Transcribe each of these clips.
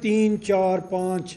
3, 4, 5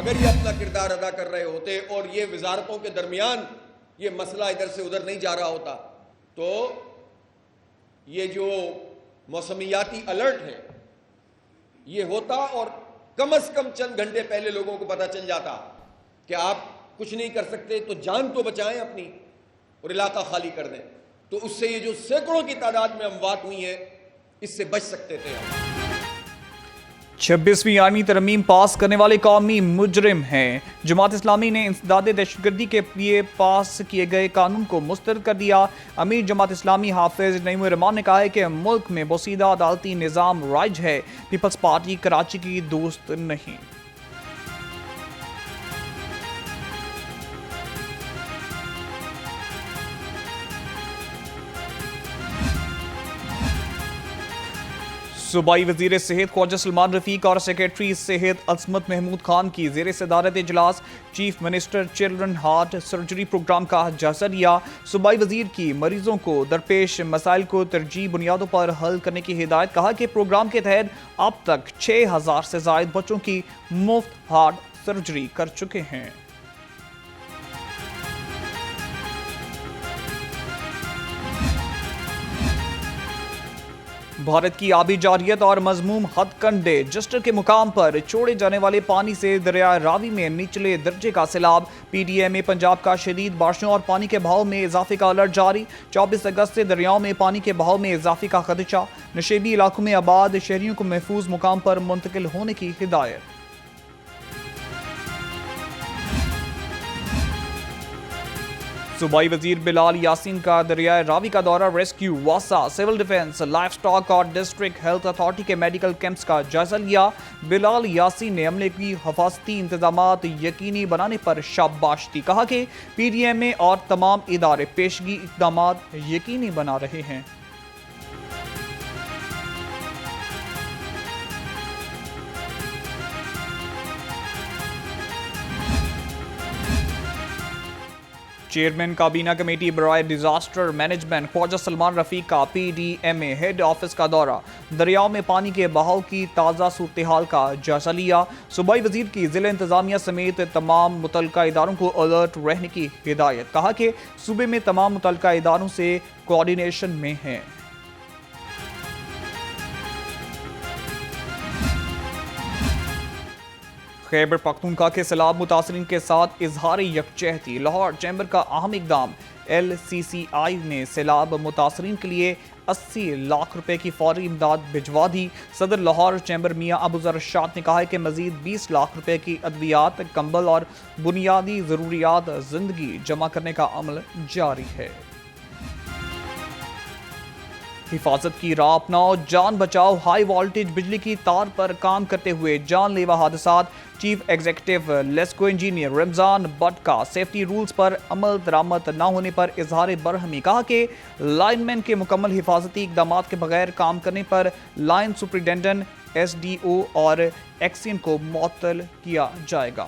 اگر یہ اپنا کردار ادا کر رہے ہوتے اور یہ وزارتوں کے درمیان یہ مسئلہ ادھر سے ادھر نہیں جا رہا ہوتا تو یہ جو موسمیاتی الرٹ ہے یہ ہوتا اور کم از کم چند گھنٹے پہلے لوگوں کو پتہ چل جاتا کہ آپ کچھ نہیں کر سکتے تو جان تو بچائیں اپنی اور علاقہ خالی کر دیں، تو اس سے یہ جو سینکڑوں کی تعداد میں اموات ہوئی ہیں اس سے بچ سکتے تھے ہم۔ 26ویں آئینی ترمیم پاس کرنے والے قومی مجرم ہیں۔ جماعت اسلامی نے انسداد دہشت گردی کے لیے پاس کیے گئے قانون کو مسترد کر دیا۔ امیر جماعت اسلامی حافظ نعیم الرحمان نے کہا ہے کہ ملک میں بوسیدہ عدالتی نظام رائج ہے، پیپلز پارٹی کراچی کی دوست نہیں۔ صوبائی وزیر صحت خواجہ سلمان رفیق اور سیکریٹری صحت عصمت محمود خان کی زیر صدارت اجلاس chief minister children heart surgery programme کا جائزہ لیا۔ صوبائی وزیر کی مریضوں کو درپیش مسائل کو ترجیحی بنیادوں پر حل کرنے کی ہدایت، کہا کہ پروگرام کے تحت اب تک 6000 سے زائد بچوں کی مفت ہارٹ سرجری کر چکے ہیں۔ بھارت کی آبی جارحیت اور مذموم ہتھ کنڈے جسٹر کے مقام پر چھوڑے جانے والے پانی سے دریائے راوی میں نچلے درجے کا سیلاب۔ پی ڈی ایم میں پنجاب کا شدید بارشوں اور پانی کے بہاؤ میں اضافے کا الرٹ جاری۔ 24 اگست سے دریاؤں میں پانی کے بہاؤ میں اضافے کا خدشہ، نشیبی علاقوں میں آباد شہریوں کو محفوظ مقام پر منتقل ہونے کی ہدایت۔ صوبائی وزیر بلال یاسین کا دریائے راوی کا دورہ، ریسکیو، واسا، سول ڈیفنس، لائف سٹاک اور ڈسٹرکٹ ہیلتھ اتھارٹی کے میڈیکل کیمپس کا جائزہ لیا۔ بلال یاسین نے عملے کی حفاظتی انتظامات یقینی بنانے پر شاباش دی، کہا کہ پی ڈی ایم اے اور تمام ادارے پیشگی اقدامات یقینی بنا رہے ہیں۔ چیئرمین کابینہ کمیٹی برائے ڈیزاسٹر مینجمنٹ خواجہ سلمان رفیق کا پی ڈی ایم اے ہیڈ آفس کا دورہ، دریاؤں میں پانی کے بہاؤ کی تازہ صورتحال کا جائزہ لیا۔ صوبائی وزیر کی ضلع انتظامیہ سمیت تمام متعلقہ اداروں کو الرٹ رہنے کی ہدایت، کہا کہ صوبے میں تمام متعلقہ اداروں سے کوارڈینیشن میں ہیں۔ خیبر پختونخوا کے سیلاب متاثرین کے ساتھ اظہار یکجہتی، لاہور چیمبر کا اہم اقدام۔ ایل سی سی آئی نے سیلاب متاثرین کے لیے 80 لاکھ روپے کی فوری امداد بھجوا دی۔ صدر لاہور چیمبر میاں ابو ذر ارشاد نے کہا ہے کہ مزید 20 لاکھ روپے کی ادویات، کمبل اور بنیادی ضروریات زندگی جمع کرنے کا عمل جاری ہے۔ حفاظت کی راہ اپناؤ، جان بچاؤ، ہائی وولٹیج بجلی کی تار پر کام کرتے ہوئے جان لیوا حادثات۔ Chief executive LESCO engineer Ramzan but کا سیفٹی رولز پر عمل درآمد نہ ہونے پر اظہار برہمی، کہا کہ لائن مین کے مکمل حفاظتی اقدامات کے بغیر کام کرنے پر line superintendent, S D O اور ایکسین کو معطل کیا جائے گا۔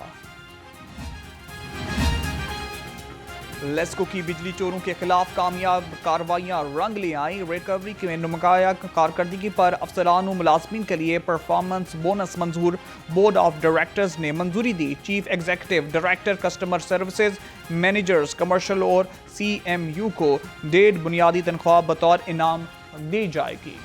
لیسکو کی بجلی چوروں کے خلاف کامیاب کارروائیاں رنگ لے آئیں۔ ریکوری میں نمایاں کارکردگی پر افسران و ملازمین کے لیے پرفارمنس بونس منظور، بورڈ آف ڈائریکٹرز نے منظوری دی۔ Chief executive director customer services, managers commercial اور سی ایم یو کو 1.5 بنیادی تنخواہ بطور انعام دی جائے گی۔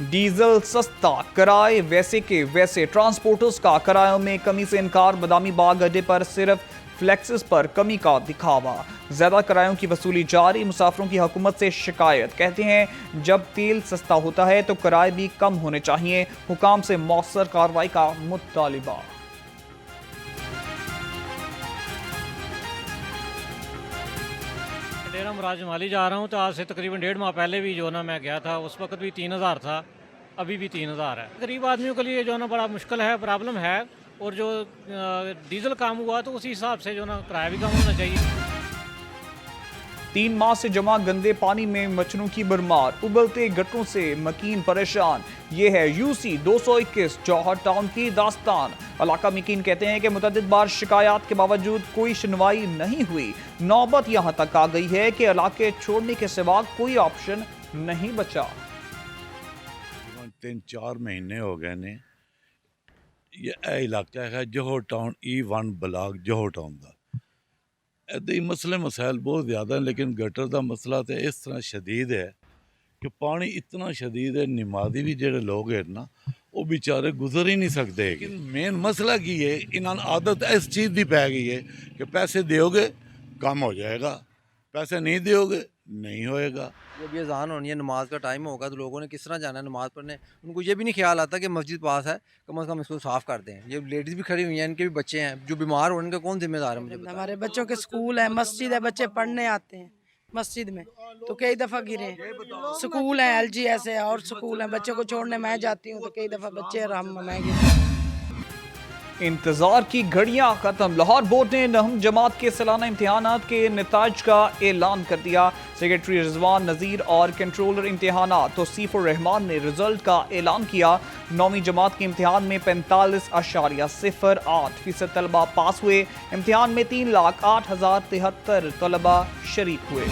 ڈیزل سستا، کرائے ویسے کے ویسے، ٹرانسپورٹرز کا کرایوں میں کمی سے انکار۔ بادامی باغ اڈے پر صرف فلیکسز پر کمی کا دکھاوا، زیادہ کرایوں کی وصولی جاری۔ مسافروں کی حکومت سے شکایت، کہتے ہیں جب تیل سستا ہوتا ہے تو کرائے بھی کم ہونے چاہیے۔ حکام سے مؤثر کارروائی کا مطالبہ۔ ڈیرا مراج مالی جا رہا ہوں تو آج سے تقریباً 1.5 ماہ پہلے بھی جو ہے نا میں گیا تھا، اس وقت بھی 3000 تھا، ابھی بھی 3000 ہے۔ غریب آدمیوں کے لیے جو ہے نا بڑا مشکل ہے، پرابلم ہے، اور جو ڈیزل کام ہوا تو اسی حساب سے جو ہے نا کرایہ بھی کم ہونا چاہیے۔ 3 ماہ سے جمع گندے پانی میں مچھروں کی بھرمار، ابلتے گٹروں سے مکین پریشان۔ یہ ہے یو سی 221 جوہر ٹاؤن کی داستان۔ علاقہ مکین کہتے ہیں کہ متعدد بار شکایات کے باوجود کوئی سنوائی نہیں ہوئی۔ نوبت یہاں تک آ گئی ہے کہ علاقے چھوڑنے کے سوا کوئی آپشن نہیں بچا۔ 3-4 ਮਹੀਨੇ ਹੋ ਗਏ ਨੇ ਇਹ ਇਲਾਕਾ ਹੈ ਜੋਹਰ ਟਾਊਨ E1 ਬਲਾਕ ਜੋਹਰ ਟਾਊਨ ਦਾ ਇੱਦਾਂ ਹੀ ਮਸਲੇ ਮਸਾਇਲ ਬਹੁਤ ਜ਼ਿਆਦਾ ਹਨ ਲੇਕਿਨ ਗਟਰ ਦਾ ਮਸਲਾ ਤਾਂ ਇਸ ਤਰ੍ਹਾਂ ਸ਼ਦੀਦ ਹੈ ਕਿ ਪਾਣੀ ਇਤਨਾ ਸ਼ਦੀਦ ਹੈ ਨਿਮਾਦੀ ਵੀ ਜਿਹੜੇ ਲੋਕ ਹਨ ਨਾ ਉਹ ਵਿਚਾਰੇ ਗੁਜ਼ਰ ਹੀ ਨਹੀਂ ਸਕਦੇ ਲੇਕਿਨ ਮੇਨ ਮਸਲਾ ਕੀ ਹੈ ਇਹਨਾਂ ਨੂੰ ਆਦਤ ਇਸ ਚੀਜ਼ ਦੀ ਪੈ ਗਈ ਹੈ کہ پیسے دیو گے کام ہو جائے گا پیسے نہیں دیو گے نہیں ہوئے گا جب یہ اذان ہونی ہے نماز کا ٹائم ہوگا تو لوگوں نے کس طرح جانا ہے نماز پڑھنے ان کو یہ بھی نہیں خیال آتا کہ مسجد پاس ہے کم از کم اس کو صاف کر دیں یہ لیڈیز بھی کھڑی ہوئی ہیں ان کے بھی بچے ہیں جو بیمار ہو ان کا کون ذمہ دار ہے مجھے ہمارے بچوں کے اسکول ہے مسجد ہے بچے پڑھنے آتے ہیں مسجد میں تو کئی دفعہ گرے اسکول ہیں LGS ہے اور اسکول ہیں بچوں کو چھوڑنے میں جاتی ہوں تو کئی دفعہ بچے اور میں گرے انتظار کی گھڑیاں ختم لاہور بورڈ نے نہم جماعت کے سالانہ امتحانات کے نتائج کا اعلان کر دیا سیکرٹری رضوان نذیر اور کنٹرولر امتحانات توصیف الرحمان نے رزلٹ کا اعلان کیا 9ویں جماعت کے امتحان میں 45.08% طلبہ پاس ہوئے امتحان میں 3,08,073 طلبہ شریک ہوئے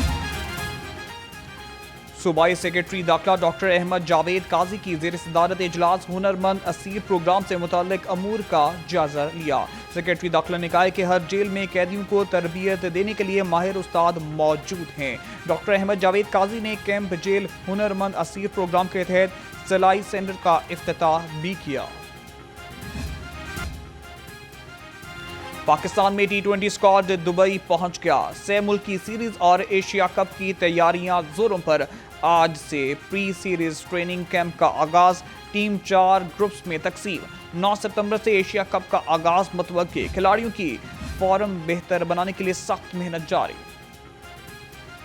صوبائی سیکرٹری داخلہ ڈاکٹر احمد جاوید قاضی کی زیر صدارت اجلاس ہنرمند اسیر پروگرام سے متعلق امور کا جائزہ لیا سیکرٹری داخلہ نے کہا کہ ہر جیل میں قیدیوں کو تربیت دینے کے لیے ماہر استاد موجود ہیں ڈاکٹر احمد جاوید قاضی نے کیمپ جیل ہنرمند اسیر پروگرام کے تحت سلائی سینٹر کا افتتاح بھی کیا پاکستان میں T20 اسکواڈ دبئی پہنچ گیا 6 ملکی سیریز اور ایشیا کپ کی تیاریاں زوروں پر آج سے پری سیریز ٹریننگ کیمپ کا آغاز ٹیم 4 گروپس میں تقسیم 9 ستمبر سے ایشیا کپ کا آغاز متوقع کھلاڑیوں کی فارم بہتر بنانے کے لیے سخت محنت جاری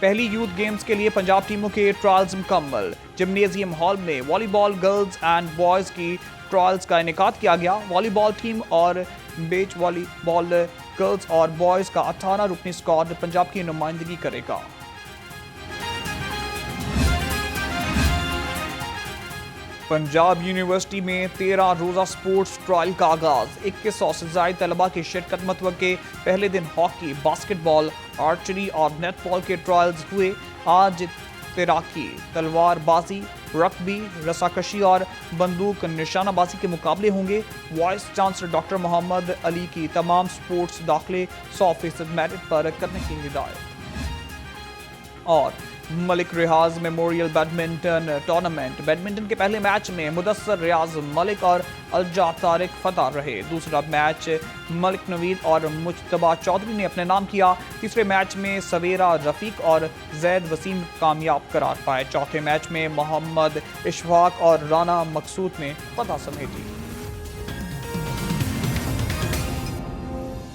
پہلی یوتھ گیمز کے لیے پنجاب ٹیموں کے ٹرائلز مکمل جمنیزیم ہال میں والی بال گرلز اینڈ بوائز کی ٹرائلز کا انعقاد کیا گیا والی بال ٹیم اور بیچ والی بال گرلز اور بوائز کا 18 رکنی اسکواڈ پنجاب کی نمائندگی کرے گا پنجاب یونیورسٹی میں 13 روزہ سپورٹس ٹرائل کا آغاز 2100 سے زائد طلبہ کی شرکت متوقع پہلے دن ہاکی باسکٹ بال آرچری اور نیٹ بال کے ٹرائلز ہوئے آج تیراکی تلوار بازی رگبی رساکشی اور بندوق نشانہ بازی کے مقابلے ہوں گے وائس چانسلر ڈاکٹر محمد علی کی تمام سپورٹس داخلے 100% میرٹ پر کرنے کی ہدایت اور ملک ریاض میموریل بیڈمنٹن ٹورنامنٹ بیڈمنٹن کے پہلے میچ میں مدثر ریاض ملک اور الجا طارق فتح رہے دوسرا میچ ملک نوید اور مجتبیٰ چودھری نے اپنے نام کیا تیسرے میچ میں سویرا رفیق اور زید وسیم کامیاب قرار پائے چوتھے میچ میں محمد اشفاق اور رانا مقصود نے فتح سمیٹی